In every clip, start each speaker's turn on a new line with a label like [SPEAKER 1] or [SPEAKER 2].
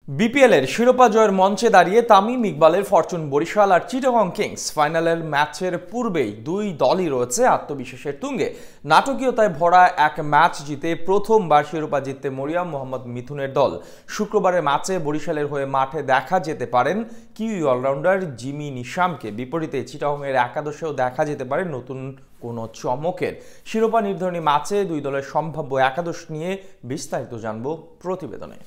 [SPEAKER 1] বিপিএলের শিরোপা জয়ের মঞ্চে দাঁড়িয়ে তামিম ইকবালের ফরচুন বরিশাল আর চিটাগং কিংস ফাইনালের ম্যাচের পূর্বেই দুই দলই রয়েছে আত্মবিশ্বাসের তুঙ্গে। নাটকীয়তায় ভরা এক ম্যাচ জিতে প্রথমবার শিরোপা জিততে মরিয়া মোহাম্মদ মিথুনের দল। শুক্রবারের ম্যাচে বরিশালের হয়ে মাঠে দেখা যেতে পারেন কিউই অলরাউন্ডার জিমি নিশামকে। বিপরীতে চিটাগংয়ের একাদশেও দেখা যেতে পারে নতুন কোনো চমকের। শিরোপা নির্ধারণী ম্যাচে দুই দলের সম্ভাব্য একাদশ নিয়ে বিস্তারিত জানবো প্রতিবেদনে।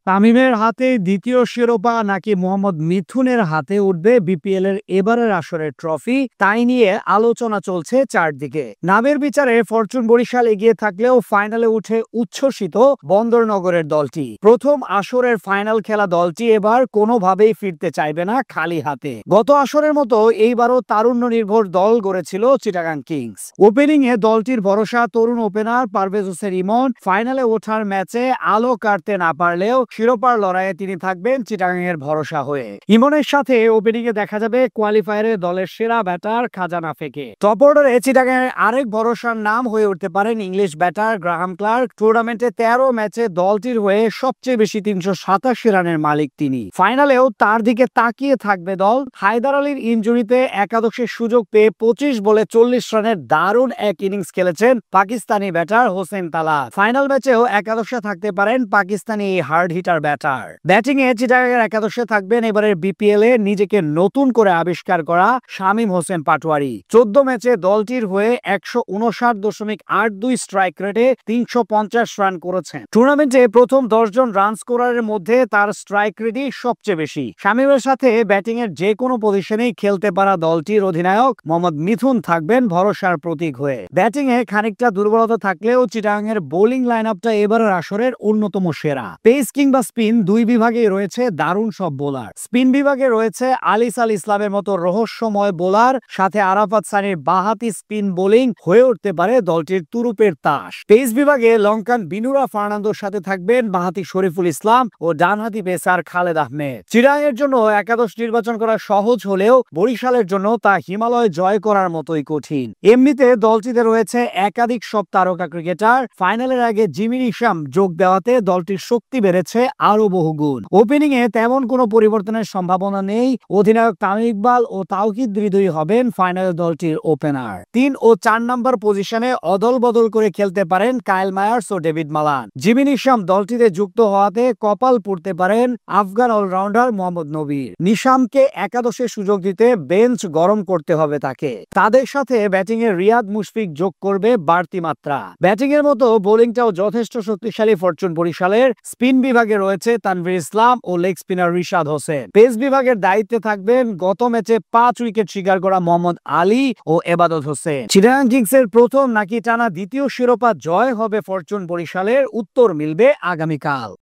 [SPEAKER 2] তামিমের হাতে দ্বিতীয় শিরোপা নাকি মোহাম্মদ মিথুনের হাতে উঠবে বিপিএল এর এবারের আসরের ট্রফি, তাই নিয়ে আলোচনা চলছে চারদিকে। নামের বিচারে ফরচুন বরিশাল এগিয়ে থাকলেও ফাইনালে উঠে উচ্ছ্বসিত বন্দরনগরের দলটি। প্রথম আসরের ফাইনাল খেলা দলটি এবার কোনোভাবেই ফিরতে চাইবে না খালি হাতে। গত আসরের মতো এইবারও তারুণ্য নির্ভর দল গড়েছিল চিটাগাং কিংস। ওপেনিং এ দলটির ভরসা তরুণ ওপেনার পারভেজ হোসেন ইমন। ফাইনালে ওঠার ম্যাচে আলো কাটতে না পারলেও শিরোপার লড়াইয়ে তিনি থাকবেন চিটাগাং এর ভরসা হয়ে। ইমনের সাথে ওপেনিং এ দেখা যাবে কোয়ালিফায়ারে দলের সেরা ব্যাটার খাজানা ফেকে। টপ অর্ডারে চিটাগাং এর আরেক ভরসার নাম হয়ে উঠতে পারেন ইংলিশ ব্যাটার গ্রাহাম ক্লার্ক। টুর্নামেন্টে 13 ম্যাচে দলটির হয়ে সবচেয়ে বেশি 387 রানের মালিক তিনি। ফাইনালেও তার দিকে তাকিয়ে থাকবে দল। হায়দার আলীর ইনজুরিতে একাদশের সুযোগ পেয়ে 25 বলে 40 রানের দারুণ এক ইনিংস খেলেছেন পাকিস্তানি ব্যাটার হোসেন তালা। ফাইনাল ম্যাচেও একাদশে থাকতে পারেন Pakistani hard hitter batter. Batting এ চিটাগাংয়ের একাদশে থাকবেন এবারের বিপিএল এ নিজেকে নতুন করে আবিষ্কার করা শামীম হোসেন পাটোয়ারি। 14 ম্যাচে দলটির হয়ে 159.82 স্ট্রাইক রেটে 350 রান করেছেন। টুর্নামেন্টে প্রথম 10 জন রান স্কোরারের মধ্যে তার স্ট্রাইক রেটই সবচেয়ে বেশি। শামীমের সাথে ব্যাটিং এর যে কোনো পজিশনেই খেলতে পারা দলটির অধিনায়ক মোহাম্মদ মিথুন থাকবেন ভরসার প্রতীক হয়ে। ব্যাটিং এ খানিকটা দুর্বলতা থাকলেও চিটাগাংয়ের বোলিং লাইন আপটা এবারের আসরের অন্যতম সেরা। পেস কিংবা স্পিন দুই বিভাগেই রয়েছে দারুণ সব বোলার। স্পিন বিভাগে রয়েছে আলিস আল ইসলামের মতো রহস্যময় বোলার, সাথে আরাফাত সানির বাহাতি স্পিন বোলিং হয়ে উঠতে পারে দলটির তুরুপের তাস। পেস বিভাগে লঙ্কান বিনুরা ফার্নান্দোর সাথে থাকবেন বাহাতি শরীফুল ইসলাম ও ডানহাতি পেসার খালেদ আহমেদ। চিটাগাংয়ের জন্য একাদশ নির্বাচন করা সহজ হলেও বরিশালের জন্য তা হিমালয় জয় করার মতোই কঠিন। এমনিতে দলটিতে রয়েছে একাধিক সব তারকা ক্রিকেটার। ফাইনালের আগে জিমি নিশাম যোগ দেওয়াতে দলটির শক্তি বেড়েছে আরো বহুগুণ। ওপেনিং এ তেমন কোনো পরিবর্তনের সম্ভাবনা নেই। অধিনায়ক তামিম ইকবাল ও তাওহিদ হৃদয় হবেন ফাইনালে দলটির ওপেনার। 3 ও 4 নম্বর পজিশনে অদল বদল করে খেলতে পারেন কাইল মায়ার্স ও ডেভিড মালান। জিমি নিশাম দলটিতে যুক্ত হওয়াতে কপাল পুড়তে পারেন আফগান অলরাউন্ডার মোহাম্মদ নবীর। নিশামকে একাদশে সুযোগ দিতে বেঞ্চ গরম করতে হবে তাকে। তাদের সাথে ব্যাটিং এ রিয়াদ মুশফিক যোগ করবে বাড়তি মাত্রা। ব্যাটিং এর মতো বোলিংটাও যথেষ্ট শক্তিশালী ফরচুন বরিশালের। স্পিন বিভাগে রয়েছে তানভীর ইসলাম ও leg spinner Rishad Hossain. Pace বিভাগের দায়িত্বে থাকবেন গত ম্যাচে 5 উইকেট শিকার করা মোহাম্মদ আলী ও এবাদত হোসেন। চিটাগাং কিংসের প্রথম নাকি টানা দ্বিতীয় শিরোপা জয় হবে ফরচুন বরিশালের, উত্তর মিলবে আগামীকাল।